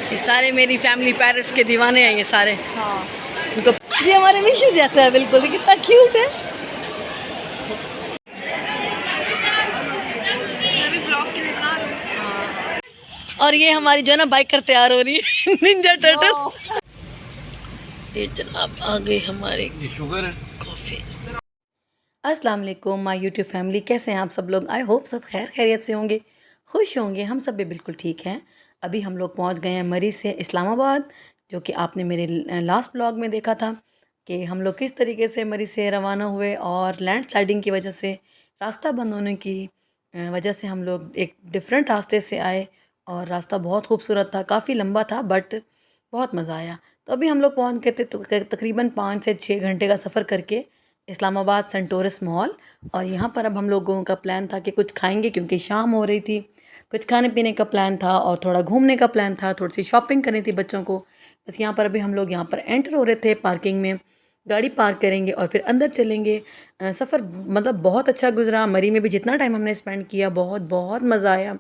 ये सारे मेरी फैमिली पैरट्स के दीवाने हैं ये सारे। हाँ उनको जी हमारे विशु जैसा है बिल्कुल, ये कितना क्यूट है। और ये हमारी जो है ना बाइक कर तैयार हो रही है निंजा टर्टल। ये जनाब आ गई हमारी कॉफ़ी। अस्सलाम वालेकुम माय यूट्यूब फैमिली, कैसे हैं आप सब लोग? आई होप सब खैर खैरियत से होंगे, खुश होंगे। हम सब भी बिल्कुल ठीक हैं। अभी हम लोग पहुंच गए हैं मरी से इस्लामाबाद, जो कि आपने मेरे लास्ट ब्लॉग में देखा था कि हम लोग किस तरीके से मरी से रवाना हुए। और लैंडस्लाइडिंग की वजह से, रास्ता बंद होने की वजह से हम लोग एक डिफरेंट रास्ते से आए। और रास्ता बहुत खूबसूरत था, काफ़ी लंबा था, बट बहुत मज़ा आया। तो अभी हम लोग पहुँच गए थे तकरीबन 5 से 6 घंटे का सफ़र करके इस्लामाबाद सेंटोरस मॉल। और यहाँ पर अब हम लोगों का प्लान था कि कुछ खाएंगे, क्योंकि शाम हो रही थी। कुछ खाने पीने का प्लान था और थोड़ा घूमने का प्लान था, थोड़ी सी शॉपिंग करनी थी बच्चों को। बस यहाँ पर अभी हम लोग यहाँ पर एंटर हो रहे थे, पार्किंग में गाड़ी पार्क करेंगे और फिर अंदर चलेंगे। सफ़र मतलब बहुत अच्छा गुजरा। मरी में भी जितना टाइम हमने स्पेंड किया, बहुत बहुत मज़ा आया।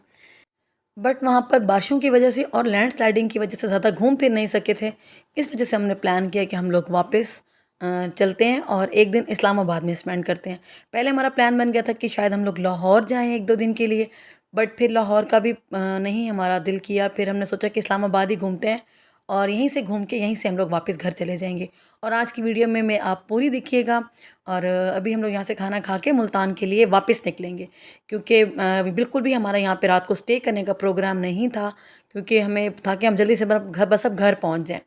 बट वहाँ पर बारिशों की वजह से और लैंडस्लाइडिंग की वजह से ज़्यादा घूम फिर नहीं सके थे। इस वजह से हमने प्लान किया कि हम लोग वापस चलते हैं और एक दिन इस्लामाबाद में स्पेंड करते हैं। पहले हमारा प्लान बन गया था कि शायद हम लोग लाहौर जाएं 1-2 दिन के लिए, बट फिर लाहौर का भी नहीं हमारा दिल किया। फिर हमने सोचा कि इस्लामाबाद ही घूमते हैं और यहीं से घूम के यहीं से हम लोग वापस घर चले जाएंगे। और आज की वीडियो में आप पूरी देखिएगा। और अभी हम लोग यहाँ से खाना खा के मुल्तान के लिए वापस निकलेंगे, क्योंकि बिल्कुल भी हमारा यहाँ पे रात को स्टे करने का प्रोग्राम नहीं था, क्योंकि हमें था कि हम जल्दी से बस अब घर पहुँच जाएँ।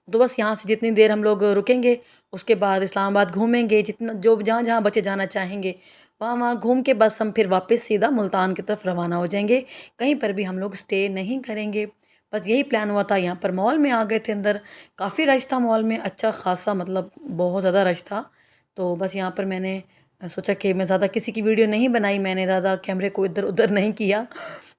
तो बस यहाँ से जितनी देर हम लोग रुकेंगे, उसके बाद इस्लामाबाद घूमेंगे, जितना जो जहाँ जहाँ बच्चे जाना चाहेंगे वहाँ वहाँ घूम के बस हम फिर वापस सीधा मुल्तान की तरफ रवाना हो जाएंगे। कहीं पर भी हम लोग स्टे नहीं करेंगे। बस यही प्लान हुआ था। यहाँ पर मॉल में आ गए थे, अंदर काफ़ी रश था मॉल में, अच्छा खासा, मतलब बहुत ज़्यादा रश था। तो बस यहाँ पर मैंने सोचा कि मैं ज़्यादा किसी की वीडियो नहीं बनाई, मैंने ज़्यादा कैमरे को इधर उधर नहीं किया।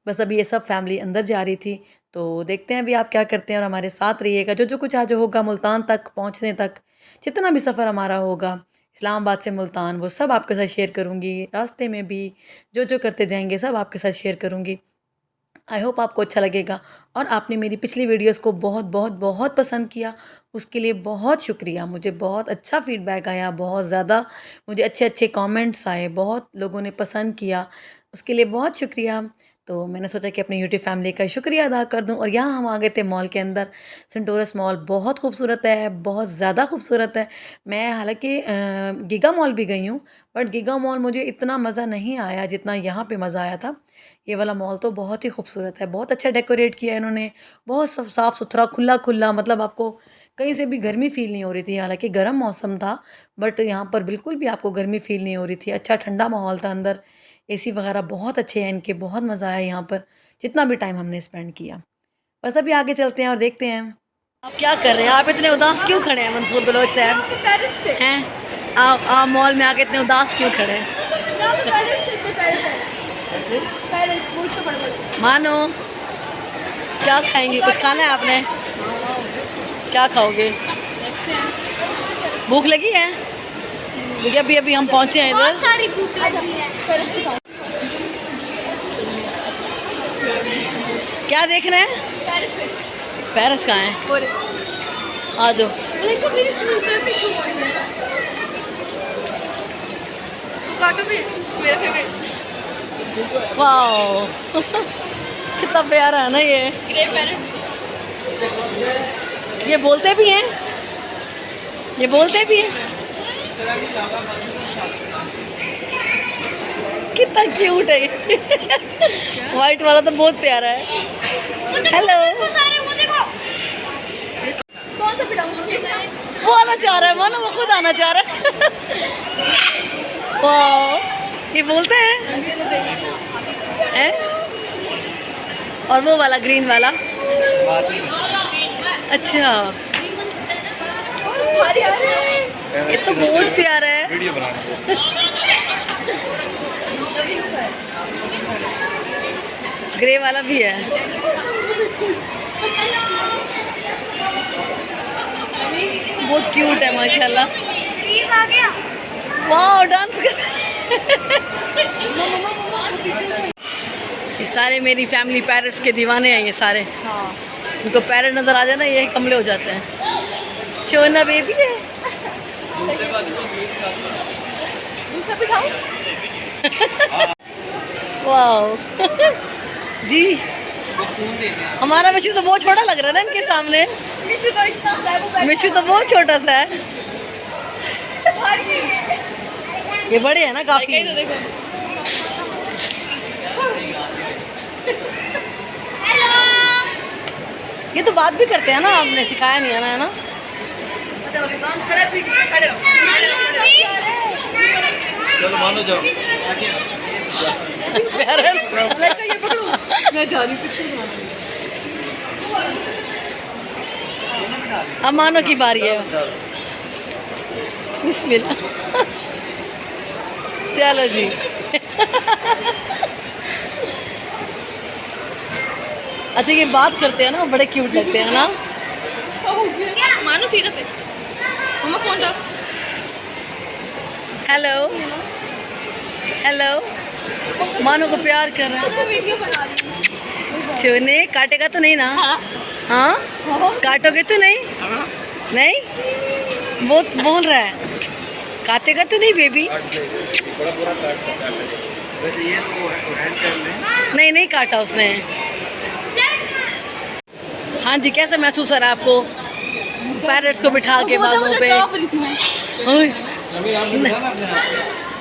बस अभी ये सब फैमिली अंदर जा रही थी, तो देखते हैं अभी आप क्या करते हैं और हमारे साथ रहिएगा। जो जो कुछ आज होगा मुल्तान तक पहुँचने तक, जितना भी सफ़र हमारा होगा इस्लामाबाद से मुल्तान, वो सब आपके साथ शेयर करूँगी। रास्ते में भी जो जो करते जाएंगे सब आपके साथ शेयर करूँगी। आई होप आपको अच्छा लगेगा। और आपने मेरी पिछली वीडियोस को बहुत बहुत बहुत पसंद किया, उसके लिए बहुत शुक्रिया। मुझे बहुत अच्छा फीडबैक आया, बहुत ज़्यादा मुझे अच्छे अच्छे कमेंट्स आए, बहुत लोगों ने पसंद किया, उसके लिए बहुत शुक्रिया। तो मैंने सोचा कि अपनी यूट्यूब फैमिली का शुक्रिया अदा कर दूं। और यहाँ हम आ गए थे मॉल के अंदर। सेंटोरस मॉल बहुत खूबसूरत है, बहुत ज़्यादा खूबसूरत है। मैं हालांकि गीगा मॉल भी गई हूँ, बट गीगा मॉल मुझे इतना मज़ा नहीं आया जितना यहाँ पे मज़ा आया था। ये वाला मॉल तो बहुत ही खूबसूरत है, बहुत अच्छा डेकोरेट किया है इन्होंने, बहुत साफ़ सुथरा, खुला खुला, मतलब आपको कहीं से भी गर्मी फील नहीं हो रही थी। हालांकि गर्म मौसम था, बट यहाँ पर बिल्कुल भी आपको गर्मी फील नहीं हो रही थी। अच्छा ठंडा माहौल था अंदर, एसी वगैरह बहुत अच्छे हैं इनके, बहुत मज़ा आया यहाँ पर जितना भी टाइम हमने स्पेंड किया। बस अभी आगे चलते हैं और देखते हैं। आप क्या कर रहे हैं? आप इतने उदास क्यों खड़े हैं मंसूर बलोच साहब हैं? आप मॉल में आके इतने उदास क्यों खड़े हैं? मानो क्या खाएंगे? कुछ खाना है आपने? क्या खाओगे? भूख लगी है? क्योंकि अभी अभी हम पहुंचे हैं इधर। सारी भूख लगी है। क्या देख रहे हैं? पेरिस कहाँ है? आ जाओ। वाह कितना प्यारा है ना ये। ये बोलते भी हैं, ये बोलते भी हैं। कितना क्यूट है ये। वाइट वाला तो बहुत प्यारा है। हेलो, कौन सा पिटाऊं? वो आना चाह रहा है मानो, वो खुद आना चाह रहा है। वाह, ये बोलते हैं? और वो वाला ग्रीन वाला? अच्छा, ये तो बहुत प्यारा है। ग्रे वाला भी है। बहुत क्यूट है माशाल्लाह। वाह, डांस कर। ये सारे मेरी फैमिली पैरट्स के दीवाने हैं ये सारे। हाँ उनको पैरेट नज़र आ जाए ना ये कमले हो जाते हैं। शोना बेबी है। दूसरा बिठाऊं? वाओ जी, हमारा मिशु तो बहुत छोटा लग रहा है ना इनके सामने। मिशु तो इतना है, मिशु तो बहुत छोटा सा है, भारी है। ये बड़े हैं ना काफी। तो देखो। ये तो बात भी करते हैं ना, आपने सिखाया नहीं है ना, है ना? चलो मानो जाओ। प्यारे मैं जा रही हूँ। अब मानो की बारी है। बिस्मिल्लाह। चलो जी। अच्छा ये बात करते हैं ना, बड़े क्यूट लगते हैं ना। मानो सीधा फिर मम्मा फोन दो। हेलो हेलो, मानो को प्यार कर रहा है। मैं वीडियो बना रही हूँ। सोने काटेगा तो नहीं ना? हाँ काटोगे तो नहीं? नहीं वो बोल रहा है काटेगा तो नहीं बेबी? नहीं नहीं काटा उसने। हाँ जी, कैसा महसूस हो रहा है आपको पैरेट्स को बिठा के बाजू पे? ओए,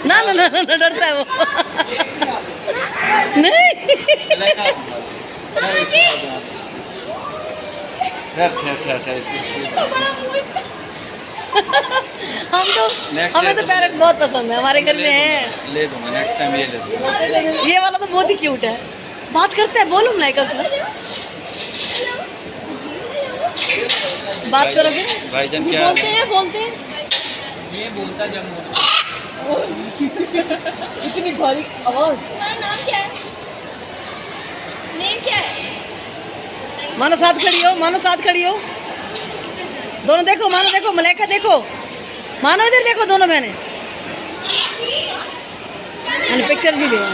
ना ना ना ना डरता है वो। नहीं हम तो हमें तो पैरेट्स बहुत पसंद है, हमारे घर में है। ले दूंगा नेक्स्ट टाइम, ये ले दूंगा। ये वाला तो बहुत ही क्यूट है, बात करते हैं। बोलो मलाइका उसके साथ बात करोगे? भाईजान ये क्या बोलते हैं ये बोलता जब इतनी भारी आवाज। तुम्हारा नाम क्या है? नेम क्या है? मानो साथ खड़ी हो, मानो साथ खड़ी हो। दोनों देखो, मानो देखो, मलाइका देखो, मानो इधर देखो, दोनों बहनें। मैंने पिक्चर भी लिया।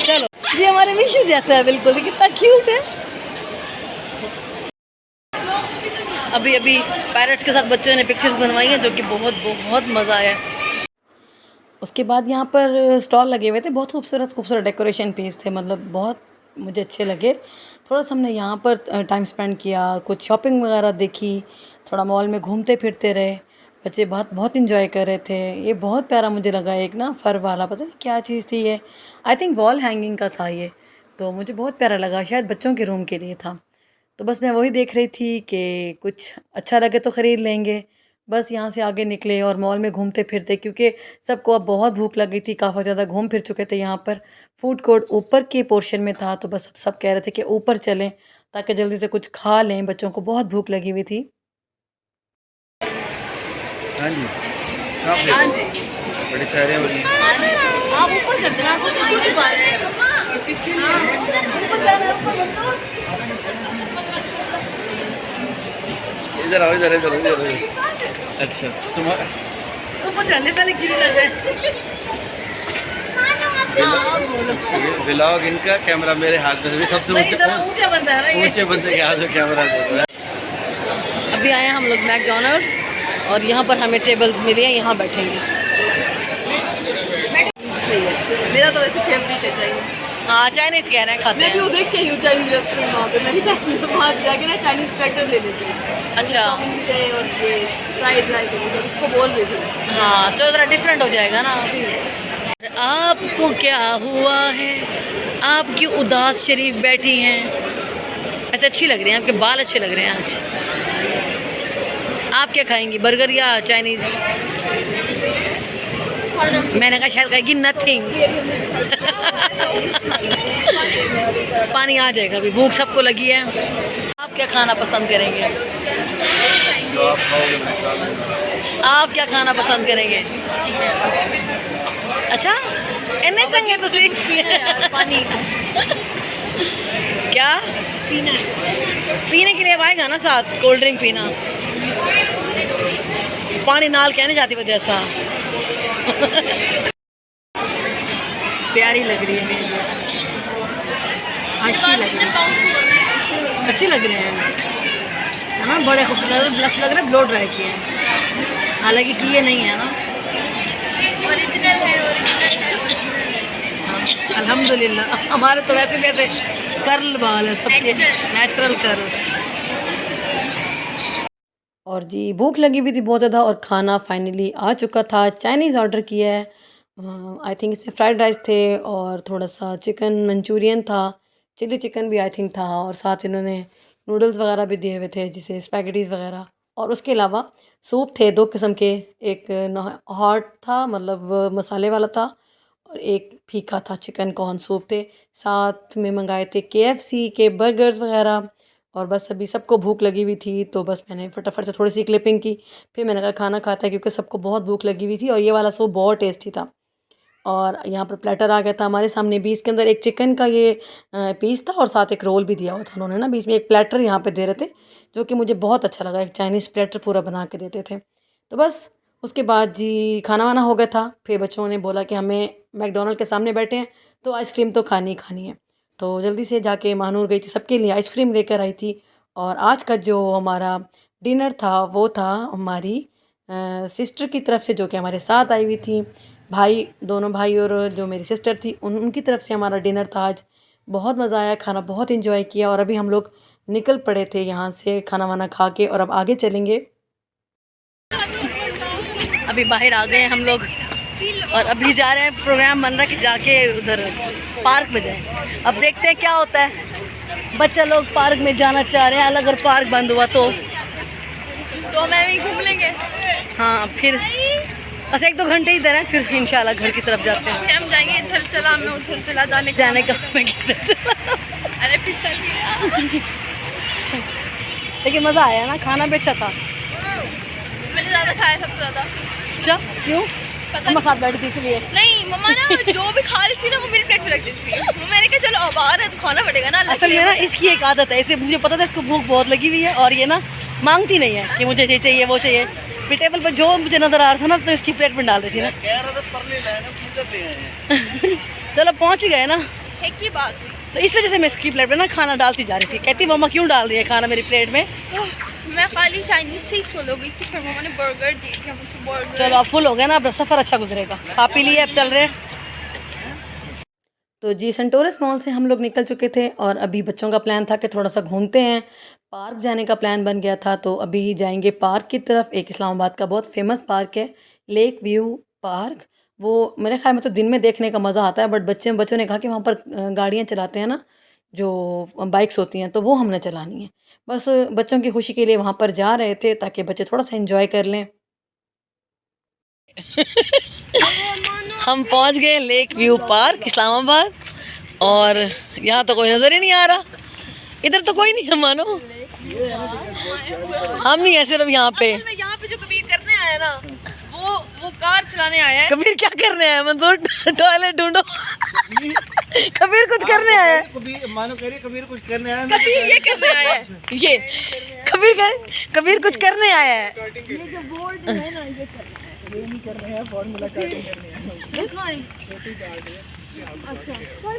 चलो जी, हमारे मिशु जैसा है बिल्कुल, कितना क्यूट है। अभी अभी पैरेट्स के साथ बच्चों ने पिक्चर्स बनवाई हैं, जो कि बहुत बहुत मज़ा आया। उसके बाद यहाँ पर स्टॉल लगे हुए थे, बहुत खूबसूरत खूबसूरत डेकोरेशन पीस थे, मतलब बहुत मुझे अच्छे लगे। थोड़ा सा हमने यहाँ पर टाइम स्पेंड किया, कुछ शॉपिंग वगैरह देखी, थोड़ा मॉल में घूमते फिरते रहे। बच्चे बहुत बहुत इंजॉय कर रहे थे। ये बहुत प्यारा मुझे लगा, एक ना फर वाला, पता नहीं क्या चीज़ थी ये, आई थिंक वॉल हैंगिंग का था ये, तो मुझे बहुत प्यारा लगा, शायद बच्चों के रूम के लिए था। तो बस मैं वही देख रही थी कि कुछ अच्छा लगे तो ख़रीद लेंगे। बस यहाँ से आगे निकले और मॉल में घूमते फिरते, क्योंकि सबको अब बहुत भूख लगी थी, काफ़ी ज़्यादा घूम फिर चुके थे। यहाँ पर फूड कोर्ट ऊपर के पोर्शन में था, तो बस सब कह रहे थे कि ऊपर चलें ताकि जल्दी से कुछ खा लें, बच्चों को बहुत भूख लगी हुई थी। हाँ जी, हाँ जी, बड़ी सारे हो रही हैं। हाँ जी, आप ऊपर कर देना, आपको क्यों छुपा रहे हैं? किसके लिए ऊपर जाना है? ऊपर मंसूर, इधर आओ, इधर इधर इधर। अच्छा तुम्हारा ऊपर चलने पहले गिर ना जाए। हाँ बोलो। व्लॉग इनका, कैमरा मेरे हाथ में भी सबसे नहीं, जरा ऊंचा बंदा है ना ये। ऊंचे बंदे के हाथ में कैमरा दे दो। अभी आए हैं हम लोग मैकडोनल्ड्स और यहाँ पर हमें टेबल्स मिली हैं, यहाँ बैठेंगे। मेरा तो वैसे फेवरेट है चाहिए। हाँ चाइनीज़ कह रहे हैं, खाते मैं भी वो हैं। देख के ही चाइनीज रेस्टोरेंट वहाँ पे, मैंने वहाँ जाके ना चाइनीज स्टार्टर ले लेती हूँ। अच्छा चाउमीन भी है और ये फ्राइड राइस है, इसको बोल रही थी। हाँ, तो ज़रा डिफरेंट हो जाएगा ना। आपको क्या हुआ है, आप क्यों उदास शरीफ बैठी हैं? ऐसे अच्छी लग रही हैं, आपके बाल अच्छे लग रहे हैं आज। आप क्या खाएंगी, बर्गर या चाइनीज़? मैंने कहा शायद कहेगी नथिंग। पानी आ जाएगा, अभी भूख सबको लगी है। आप क्या खाना पसंद करेंगे? जो आप खाओगे मैं खा लूँगा। आप क्या खाना पसंद करेंगे? अच्छा इन्ने चंगे तुसी पानी क्या पीना है। पीने के लिए अब आएगा ना साथ, कोल्ड ड्रिंक पीना, पानी नाल कहने जाती वजह सा। प्यारी लग रही है, अच्छी लग रही है। अच्छे लग रहे हैं, है ना, बड़े खूबसूरत ब्लस लग रहे हैं, ब्लो ड्राई किए हैं, हालांकि किए नहीं है ना। ओरिजिनल है, ओरिजिनल है, ओरिजिनल है। हाँ, अल्हम्दुलिल्लाह। हमारे तो वैसे वैसे कर्ल बाल है सबके, नेचुरल कर्ल। और जी भूख लगी हुई थी बहुत ज़्यादा और खाना फाइनली आ चुका था। चाइनीज़ ऑर्डर किया है, आई थिंक इसमें फ्राइड राइस थे और थोड़ा सा चिकन मंचूरियन था, चिली चिकन भी आई थिंक था, और साथ इन्होंने नूडल्स वगैरह भी दिए हुए थे जिसे स्पैगेटीज़ वगैरह, और उसके अलावा सूप थे 2 किस्म के, एक हॉट था मतलब मसाले वाला था, और एक फीका था, चिकन कॉर्न सूप थे। साथ में मंगाए थे KFC के बर्गर्स वगैरह। और बस अभी सबको भूख लगी हुई थी तो बस मैंने फटाफट से थोड़ी सी क्लिपिंग की, फिर मैंने कहा खाना खाता है क्योंकि सबको बहुत भूख लगी हुई थी और ये वाला सूप बहुत टेस्टी था। और यहाँ पर प्लेटर आ गया था हमारे सामने भी, इसके अंदर एक चिकन का ये पीस था और साथ एक रोल भी दिया हुआ था उन्होंने ना, बीच में एक प्लेटर यहाँ पे दे रहे थे जो कि मुझे बहुत अच्छा लगा, एक चाइनीज़ प्लेटर पूरा बना के देते थे। तो बस उसके बाद जी खाना वाना हो गया था, फिर बच्चों ने बोला कि हमें मैकडोनल्ड के सामने बैठे हैं तो आइसक्रीम तो खानी ही खानी है, तो जल्दी से जाके महानूर गई थी, सबके लिए आइसक्रीम लेकर आई थी। और आज का जो हमारा डिनर था वो था हमारी सिस्टर की तरफ से, जो कि हमारे साथ आई हुई थी, भाई, दोनों भाई और जो मेरी सिस्टर थी उनकी तरफ से हमारा डिनर था आज। बहुत मज़ा आया, खाना बहुत इंजॉय किया और अभी हम लोग निकल पड़े थे यहाँ से खाना वाना खा के और अब आगे चलेंगे। अभी बाहर आ गए हम लोग और अभी जा रहे हैं, प्रोग्राम बन रहा है कि जाके उधर पार्क में जाएं। अब देखते हैं क्या होता है, बच्चा लोग पार्क में जाना चाह रहे हैं, अगर पार्क बंद हुआ तो मैं भी घूम लेंगे। हाँ, फिर बस 1-2 घंटे इधर हैं, फिर इंशाल्लाह घर की तरफ जाते हैं। फिर हम जाएंगे इधर चला, मैं उधर चला, जाने का मैं किधर चला। अरे फिसल गया। लेकिन मज़ा आया ना, खाना भी अच्छा था। मैंने ज़्यादा खाया सबसे ज़्यादा। अच्छा क्यों? मम्मा साथ बैठी थी इसलिए। नहीं, मम्मा ना जो भी खा रही थी ना वो मेरी प्लेट में रख देती थी। मैंने कहा चलो अब आ रहा है तो खाना पड़ेगा ना। असल में ना इसकी एक आदत है, इसे मुझे पता था इसको भूख बहुत लगी हुई है और ये ना मांगती नहीं है कि मुझे ये चाहिए वो चाहिए। फिर टेबल पर जो मुझे नज़र आ रहा था ना तो इसकी प्लेट में डाल रही थी ना। चलो पहुँच ही गए ना, एक ही बात हुई तो इस वजह से मैं इसकी प्लेट में ना खाना डालती जा रही थी। कहती मम्मा क्यों डाल रही है खाना मेरी प्लेट में। मैं खाली चाइनीज से ही फुल हो गई थी, फिर मम्मा ने बर्गर दी थी मुझे बर्गर। चलो अब फुल हो गया ना, अब सफ़र अच्छा गुजरेगा, खा पी लिए, अब चल रहे हैं। तो जी सेंटोरस मॉल से हम लोग निकल चुके थे और अभी बच्चों का प्लान था कि थोड़ा सा घूमते हैं, पार्क जाने का प्लान बन गया था, तो अभी जाएंगे पार्क की तरफ। एक इस्लामाबाद का बहुत फेमस पार्क है लेक व्यू पार्क, वो मेरे ख्याल में तो दिन में देखने का मज़ा आता है, बट बच्चों ने कहा कि वहाँ पर गाड़ियाँ चलाते हैं ना, जो बाइक्स होती हैं, तो वो हमने चलानी है। बस बच्चों की खुशी के लिए वहाँ पर जा रहे थे ताकि बच्चे थोड़ा सा एंजॉय कर लें। हम पहुँच गए लेक व्यू पार्क इस्लामाबाद और यहाँ तो कोई नज़र ही नहीं आ रहा, इधर तो कोई नहीं है मानो, हम ही है सिर्फ यहाँ पे। यहाँ पे जो कबीर करने आया ना वो कार चलाने आया है। कबीर क्या करने आया? मंजूर टॉयलेट ढूंढो। कबीर कुछ करने आया है, मानो कह रही कबीर कुछ करने आया है। कबीर ये करने आया है, ये कबीर कुछ करने आया है। ये जो बोर्ड है ना ये नहीं कर रहे हैं, फॉर्मूला काटिंग करने हैं।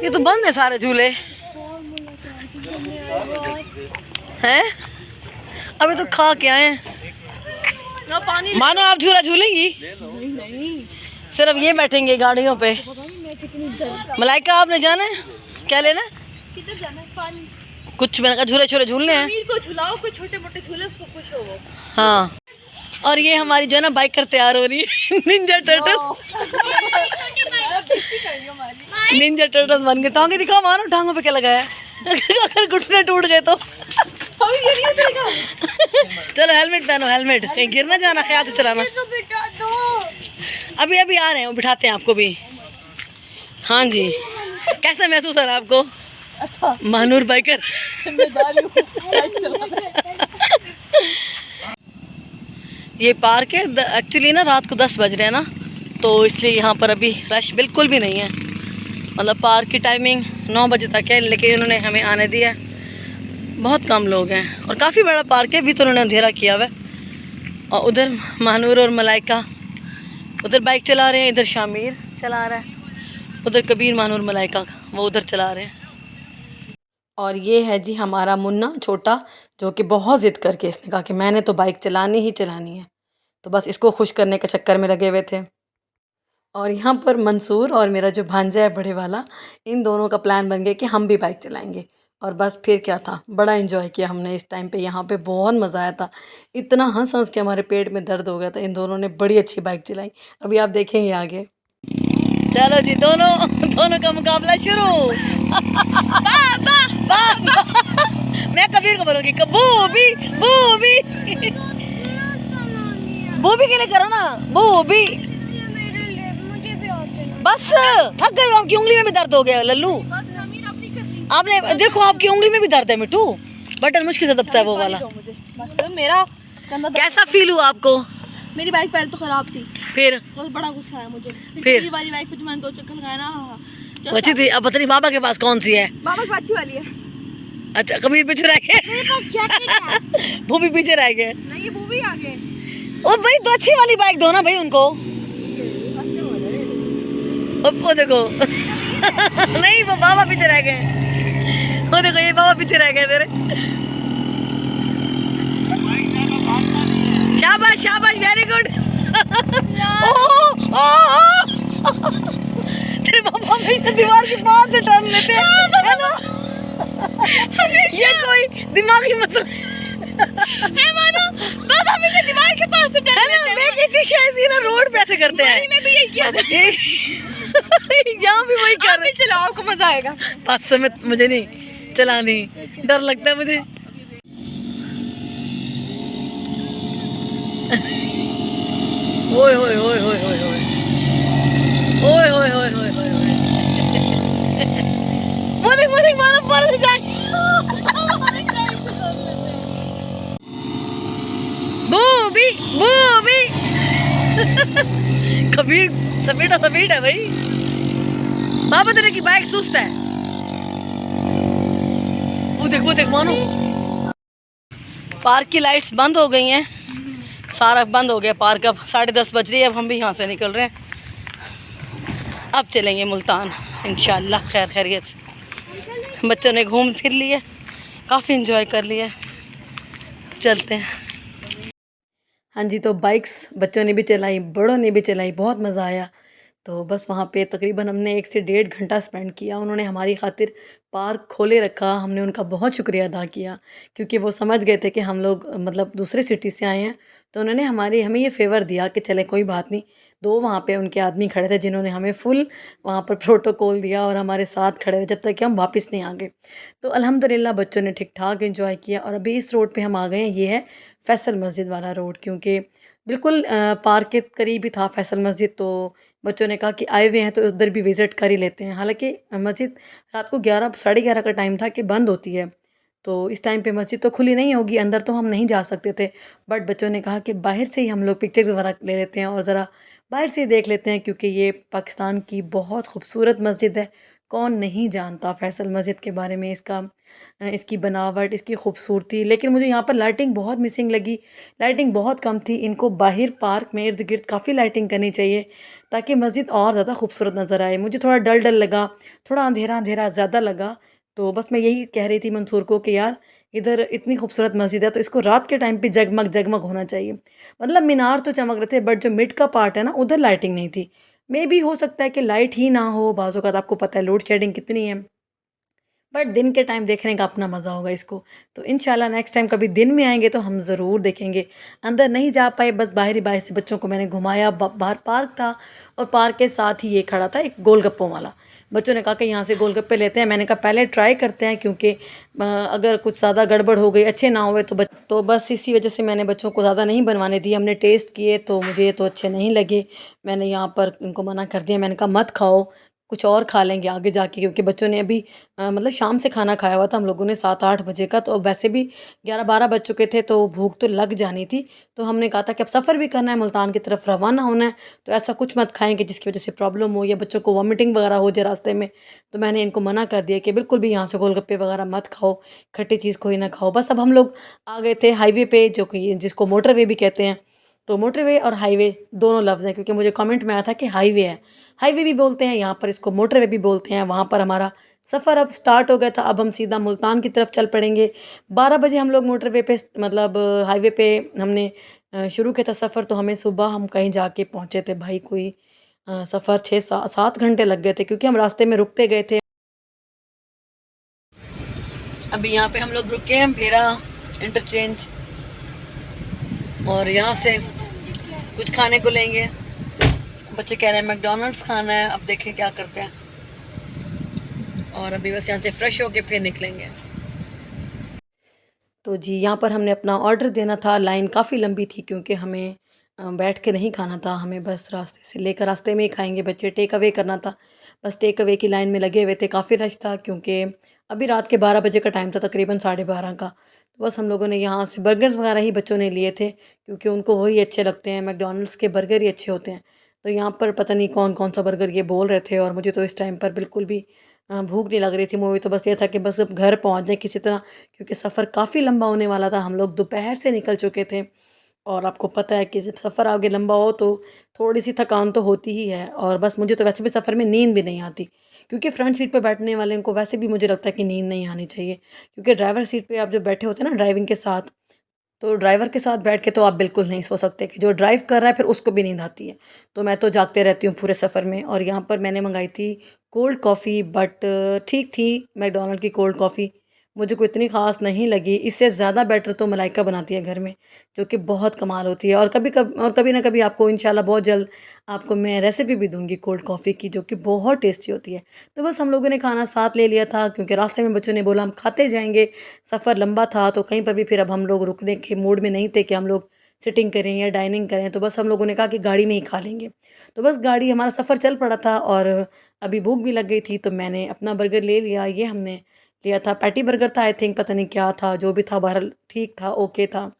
ये तो बंद है सारे झूले हैं, अभी तो खा के आए हैं। पानी मानो आप झूला झूलेंगी? नहीं, सिर्फ ये बैठेंगे गाड़ियों पे। मलाइका आपने जाना है क्या लेना? किधर जाना है? पानी कुछ मैंने कहा झूले छोले झूलने हैं। कबीर को झुलाओ, कोई छोटे मोटे झूले उसको खुश हो वो। हाँ, और ये हमारी जो है ना बाइक कर तैयार हो रही है। निंजा टर्टल्स, निंजा टर्टल्स बन गए। टांगे दिखाओ मानो, टांगों पे क्या लगाया है? अगर घुटने टूट गए तो चलो हेलमेट पहनो, हेलमेट, कहीं गिर ना जाना, ख्याल से चलाना। अभी अभी आ रहे हैं, बिठाते हैं आपको भी। हाँ जी, कैसा महसूस हो रहा है आपको? अच्छा, महानूर बाइकर। ये पार्क है एक्चुअली ना, रात को 10 बज रहे हैं ना, तो इसलिए यहाँ पर अभी रश बिल्कुल भी नहीं है। मतलब पार्क की टाइमिंग 9 बजे तक है, लेकिन उन्होंने हमें आने दिया, बहुत कम लोग हैं और काफ़ी बड़ा पार्क है। अभी तो उन्होंने अंधेरा किया हुआ है। और उधर महानूर और मलाइका उधर बाइक चला रहे हैं, इधर शामिर चला रहा है, उधर कबीर, महानूर, मलाइका वो उधर चला रहे हैं। और ये है जी हमारा मुन्ना छोटा, जो कि बहुत ज़िद करके इसने कहा कि मैंने तो बाइक चलानी ही चलानी है। तो बस इसको खुश करने के चक्कर में लगे हुए थे। और यहाँ पर मंसूर और मेरा जो भांजा है बड़े वाला, इन दोनों का प्लान बन गया कि हम भी बाइक चलाएँगे। और बस फिर क्या था, बड़ा एन्जॉय किया हमने इस टाइम पे, यहाँ पे बहुत मज़ा आया था। इतना हँस-हँस के हमारे पेट में दर्द हो गया था। इन दोनों ने बड़ी अच्छी बाइक चलाई। अभी आप देखेंगे आगे। चलो जी, दोनों दोनों का मुकाबला शुरू। वाह वाह वाह। मैं कबीर को बोलूँगी बूबी बूबी। बूबी के लिए करो ना, बूबी। बस थक गई, आपकी उंगली में भी दर्द हो गया लल्लू। आपने देखो, आपकी उंगली में भी दर्द है मिठू, बटन मुश्किल से दबता है वो वाला। मेरा कैसा फील हुआ आपको? मेरी बाइक पहले तो खराब थी, फिर बहुत बड़ा गुस्सा आया मुझे। फिर वाली बाइक पे तो मैंने 2 चक्कर लगाया ना, अच्छी थी। अब पता नहीं बाबा के पास कौन सी है। बाबा की अच्छी वाली है। अच्छा, कबीर पीछे रह गए, वो भी पीछे रह गए। नहीं, वो भी आ गए। ओ भाई, तो अच्छी वाली बाइक दो ना भाई उनको। वो देखो नहीं, वो बाबा पीछे रह गए। वो देखो, ये बाबा पीछे रह गए तेरे। शाबाश शाबाश, वेरी गुड। ओ तेरे पापा हमेशा दीवार के पास से टर्न लेते हैं, है ना? ये कोई दिमागी मसला है मानो। पापा हमेशा दीवार के पास से टर्न लेते हैं। मैं कहती शायद ये ना रोड पे ऐसे करते हैं। मैं भी यही किया था। यहाँ भी वही कर रहे। चलाओ, आपको मजा आएगा। पास समय मुझे नहीं चलानी, डर लगता है मुझे। ओए ओए ओए ओए ओए ओए ओए ओए ओए ओए ओए। मोदी मारो पर से जाए। बूबी बूबी। कबीर सपेटा सपेट है भाई। बाबा तेरे की बाइक सुस्त है। वो देख मानो। पार्क की लाइट्स बंद हो गई हैं, सारा बंद हो गया पार्क। अब 10:30 बज रही है, अब हम भी यहाँ से निकल रहे हैं। अब चलेंगे मुल्तान इंशाल्लाह खैर खैरियत से। बच्चों ने घूम फिर लिए, काफ़ी इन्जॉय कर लिया, चलते हैं। हाँ जी, तो बाइक्स बच्चों ने भी चलाई, बड़ों ने भी चलाई, बहुत मज़ा आया। तो बस वहाँ पे तकरीबन हमने 1 से 1.5 घंटा स्पेंड किया। उन्होंने हमारी खातिर पार्क खोले रखा, हमने उनका बहुत शुक्रिया अदा किया, क्योंकि वो समझ गए थे कि हम लोग मतलब दूसरे सिटी से आए हैं। तो उन्होंने हमें ये फ़ेवर दिया कि चले कोई बात नहीं। 2 वहाँ पे उनके आदमी खड़े थे जिन्होंने हमें फुल वहाँ पर प्रोटोकॉल दिया और हमारे साथ खड़े रहे जब तक कि हम वापस नहीं आ गए। तो अल्हम्दुलिल्लाह बच्चों ने ठीक-ठाक एंजॉय किया। और अभी इस रोड पे हम आ गए हैं, ये है फैसल मस्जिद वाला रोड, क्योंकि बिल्कुल पार्क के करीब ही था फैसल मस्जिद। तो बच्चों ने कहा कि आए हुए हैं तो उधर भी विज़िट कर ही लेते हैं। हालाँकि मस्जिद रात को 11 साढ़े 11 का टाइम था कि बंद होती है, तो इस टाइम पे मस्जिद तो खुली नहीं होगी, अंदर तो हम नहीं जा सकते थे। बट बच्चों ने कहा कि बाहर से ही हम लोग पिक्चर्स वगैरह ले लेते हैं और ज़रा बाहर से ही देख लेते हैं, क्योंकि ये पाकिस्तान की बहुत खूबसूरत मस्जिद है। कौन नहीं जानता फ़ैसल मस्जिद के बारे में, इसकी बनावट, इसकी खूबसूरती। लेकिन मुझे यहाँ पर लाइटिंग बहुत मिसिंग लगी, लाइटिंग बहुत कम थी। इनको बाहर पार्क में इर्द गिर्द काफ़ी लाइटिंग करनी चाहिए ताकि मस्जिद और ज़्यादा खूबसूरत नज़र आए। मुझे थोड़ा डल डल लगा, थोड़ा अंधेरा अंधेरा ज़्यादा लगा। तो बस मैं यही कह रही थी मंसूर को कि यार इधर इतनी खूबसूरत मस्जिद है तो इसको रात के टाइम पे जगमग जगमग होना चाहिए। मतलब मीनार तो चमक रहे थे, बट जो मिड का पार्ट है ना, उधर लाइटिंग नहीं थी। मे भी हो सकता है कि लाइट ही ना हो, बाज़ औक़ात आपको पता है लोड शेडिंग कितनी है। बट दिन के टाइम देखने का अपना मज़ा होगा इसको। तो इंशाल्लाह नेक्स्ट टाइम कभी दिन में आएंगे तो हम ज़रूर देखेंगे। अंदर नहीं जा पाए, बस बाहर ही बाहर से बच्चों को मैंने घुमाया। बाहर पार्क था और पार्क के साथ ही ये खड़ा था एक गोलगप्पों वाला। बच्चों ने कहा कि यहाँ से गोलगप्पे लेते हैं। मैंने कहा पहले ट्राई करते हैं, क्योंकि अगर कुछ ज़्यादा गड़बड़ हो गई, अच्छे ना हुए तो बस इसी वजह से मैंने बच्चों को ज़्यादा नहीं बनवाने दिए। हमने टेस्ट किए तो मुझे तो अच्छे नहीं लगे। मैंने यहाँ पर इनको मना कर दिया, मैंने कहा मत खाओ, कुछ और खा लेंगे आगे जाके, क्योंकि बच्चों ने अभी मतलब शाम से खाना खाया हुआ था हम लोगों ने 7-8 बजे का। तो अब वैसे भी 11-12 बज चुके थे, तो भूख तो लग जानी थी। तो हमने कहा था कि अब सफ़र भी करना है, मुल्तान की तरफ रवाना होना है, तो ऐसा कुछ मत खाएंगे जिसकी वजह से प्रॉब्लम हो या बच्चों को वॉमिटिंग वगैरह हो जाए रास्ते में। तो मैंने इनको मना कर दिया कि बिल्कुल भी यहाँ से गोलगप्पे वगैरह मत खाओ, खट्टी चीज़ कोई ना खाओ। बस अब हम लोग आ गए थे हाईवे पे, जो कि जिसको मोटरवे भी कहते हैं। तो मोटरवे और हाईवे दोनों लफ्ज़ हैं, क्योंकि मुझे कमेंट में आया था कि हाईवे है, हाईवे भी बोलते हैं यहाँ पर, इसको मोटरवे भी बोलते हैं। वहाँ पर हमारा सफ़र अब स्टार्ट हो गया था। अब हम सीधा मुल्तान की तरफ चल पड़ेंगे। 12 बजे हम लोग मोटरवे पे मतलब हाईवे पे हमने शुरू किया था सफ़र। तो हमें सुबह हम कहीं जाके पहुँचे थे भाई, कोई सफ़र 6-7 घंटे लग गए थे क्योंकि हम रास्ते में रुकते गए थे। अभी यहाँ पे हम लोग रुके हैं भेरा इंटरचेंज, और यहाँ से कुछ खाने को लेंगे। बच्चे कह रहे हैं मैकडोनल्ड्स खाना है, अब देखें क्या करते हैं। और अभी बस यहाँ से फ्रेश होके फिर निकलेंगे। तो जी यहाँ पर हमने अपना ऑर्डर देना था। लाइन काफ़ी लंबी थी क्योंकि हमें बैठ के नहीं खाना था, हमें बस रास्ते से लेकर रास्ते में ही खाएंगे। बच्चे टेक अवे करना था, बस टेक अवे की लाइन में लगे हुए थे। काफ़ी रश था क्योंकि अभी रात के 12 बजे का टाइम था, तकरीबन 12:30 का। तो बस हम लोगों ने यहाँ से बर्गर्स वगैरह ही बच्चों ने लिए थे क्योंकि उनको वही अच्छे लगते हैं, मैकडोनल्ड्स के बर्गर ही अच्छे होते हैं। तो यहाँ पर पता नहीं कौन कौन सा बर्गर ये बोल रहे थे, और मुझे तो इस टाइम पर बिल्कुल भी भूख नहीं लग रही थी। मुझे तो बस ये था कि बस अब घर पहुँच जाए किसी तरह, क्योंकि सफ़र काफ़ी लंबा होने वाला था। हम लोग दोपहर से निकल चुके थे, और आपको पता है कि जब सफ़र आगे लंबा हो तो थोड़ी सी थकान तो होती ही है। और बस मुझे तो वैसे भी सफ़र में नींद भी नहीं आती, क्योंकि फ्रंट सीट पे बैठने वाले को वैसे भी मुझे लगता है कि नींद नहीं आनी चाहिए, क्योंकि ड्राइवर सीट पे आप जब बैठे होते हैं ना ड्राइविंग के साथ, तो ड्राइवर के साथ बैठ के तो आप बिल्कुल नहीं सो सकते, कि जो ड्राइव कर रहा है फिर उसको भी नींद आती है। तो मैं तो जागते रहती हूँ पूरे सफ़र में। और यहाँ पर मैंने मंगाई थी कोल्ड कॉफ़ी, बट ठीक थी मैकडॉनल्ड की कोल्ड कॉफ़ी, मुझे कोई इतनी ख़ास नहीं लगी। इससे ज़्यादा बेटर तो मलाइका बनाती है घर में, जो कि बहुत कमाल होती है। और कभी ना कभी आपको इंशाल्लाह बहुत जल्द आपको मैं रेसिपी भी दूंगी कोल्ड कॉफ़ी की, जो कि बहुत टेस्टी होती है। तो बस हम लोगों ने खाना साथ ले लिया था क्योंकि रास्ते में बच्चों ने बोला हम खाते जाएंगे। सफ़र लंबा था तो कहीं पर भी फिर अब हम लोग रुकने के मूड में नहीं थे कि हम लोग सिटिंग करें या डाइनिंग करें। तो बस हम लोगों ने कहा कि गाड़ी में ही खा लेंगे। तो बस गाड़ी, हमारा सफ़र चल पड़ा था और अभी भूख भी लग गई थी, तो मैंने अपना बर्गर ले लिया। ये हमने लिया था पैटी बर्गर था, आई थिंक, पता नहीं क्या था, जो भी था बहरहाल ठीक था, ओके था।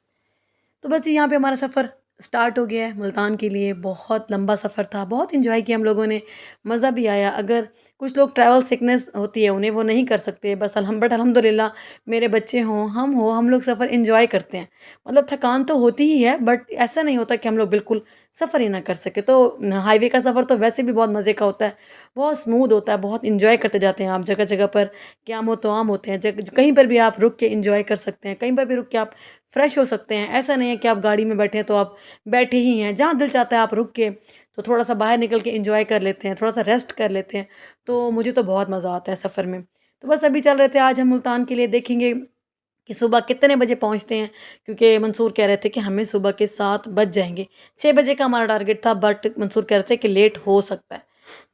तो बस यहाँ पे हमारा सफ़र स्टार्ट हो गया है मुल्तान के लिए। बहुत लंबा सफ़र था, बहुत इन्जॉय किया हम लोगों ने, मज़ा भी आया। अगर कुछ लोग ट्रैवल सिकनेस होती है उन्हें, वो नहीं कर सकते, बस बट अल्हम्दुलिल्लाह मेरे बच्चे हों हम लोग सफ़र इन्जॉय करते हैं। मतलब थकान तो होती ही है, बट ऐसा नहीं होता कि हम लोग बिल्कुल सफ़र ही ना कर सके। तो हाईवे का सफ़र तो वैसे भी बहुत मज़े का होता है, बहुत स्मूथ होता है, बहुत इन्जॉय करते जाते हैं आप। जगह जगह पर क्या हो तो आम होते हैं, कहीं पर भी आप रुक के इन्जॉय कर सकते हैं, कहीं पर भी रुक के आप फ्रेश हो सकते हैं। ऐसा नहीं है कि आप गाड़ी में बैठे हैं तो आप बैठे ही हैं, जहाँ दिल चाहता है आप रुक के तो थोड़ा सा बाहर निकल के एंजॉय कर लेते हैं, थोड़ा सा रेस्ट कर लेते हैं। तो मुझे तो बहुत मज़ा आता है सफ़र में। तो बस अभी चल रहे थे, आज हम मुल्तान के लिए देखेंगे कि सुबह कितने बजे पहुंचते हैं, क्योंकि मंसूर कह रहे थे कि हमें सुबह के 7 बज जाएंगे। 6 बजे का हमारा टारगेट था, बट मंसूर कह रहे थे कि लेट हो सकता है।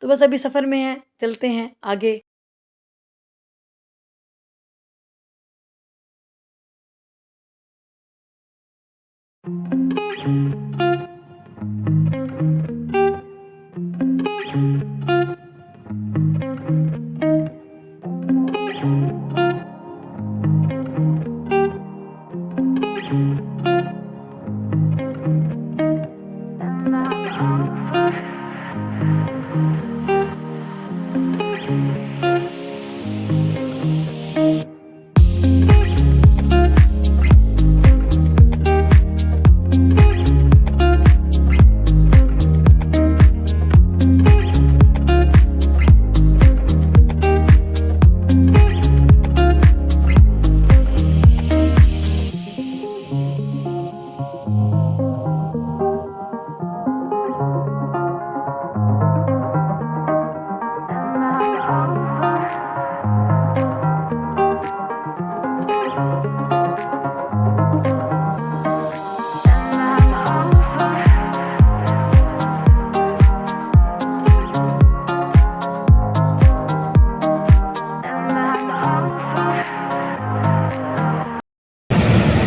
तो बस अभी सफ़र में हैं, चलते हैं आगे।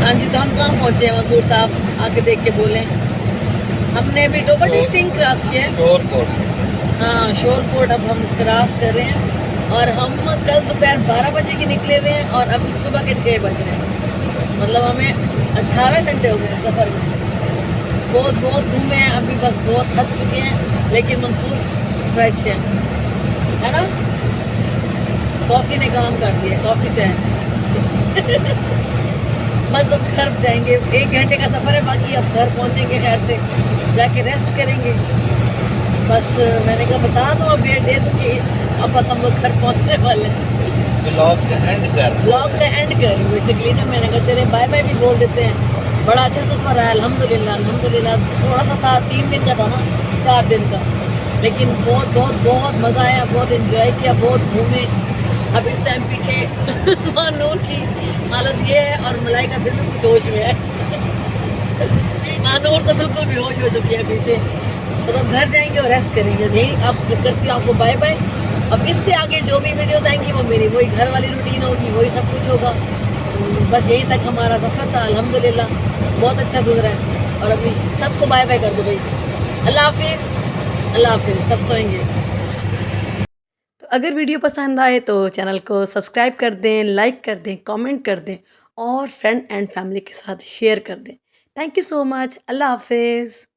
हाँ जी, तो हम कहाँ पहुँचे हैं मंसूर साहब, आके देख के बोलें। हमने अभी डोबर सिंह क्रॉस किया है, शोर कोट। हाँ शोर कोट अब हम क्रॉस कर रहे हैं। और हम कल दोपहर 12 बजे के निकले हुए हैं और अभी सुबह के 6 बज रहे हैं। मतलब हमें 18 घंटे हो गए सफ़र में। बहुत घूमे हैं, अभी बस बहुत थक चुके हैं, लेकिन मंसूर फ्रेश है ना। कॉफ़ी ने काम कर दिया, कॉफ़ी चाय बस अब घर जाएंगे। 1 घंटे का सफ़र है बाकी, अब घर पहुंचेंगे, खैर से जाके रेस्ट करेंगे। बस मैंने कहा बता दूँ, अपडेट दे दूँ कि अब बस हम लोग घर पहुंचने वाले हैं, ब्लॉग ब्लॉग का एंड कर बेसिकली ना। मैंने कहा चले बाय बाय भी बोल देते हैं। बड़ा अच्छा सफ़र है अल्हम्दुलिल्लाह अल्हम्दुलिल्लाह। थोड़ा सा था 3 दिन का था ना, 4 दिन का, लेकिन बहुत बहुत बहुत मज़ा आया, बहुत इन्जॉय किया, बहुत घूमे। अब इस टाइम पीछे मानूर की हालत ये है और मलाइका फिर भी कुछ होश में है। मानूर तो बिल्कुल बेहोश हो चुकी है पीछे। तो अब घर जाएंगे और रेस्ट करेंगे। यही अब करती हूँ आपको बाय बाय। अब इससे आगे जो भी वीडियोस आएंगी वो मेरी वही घर वाली रूटीन होगी, वही सब कुछ होगा। बस यहीं तक हमारा सफ़र था अल्हम्दुलिल्लाह, बहुत अच्छा गुजरा है। और अभी सबको बाय बाय कर दो भाई, अल्लाह हाफिज़, अल्लाह हाफिज़, सब सोएंगे। तो अगर वीडियो पसंद आए तो चैनल को सब्सक्राइब कर दें, लाइक कर दें, कमेंट कर दें और फ्रेंड एंड फैमिली के साथ शेयर कर दें। थैंक यू सो मच, अल्लाह हाफिज़।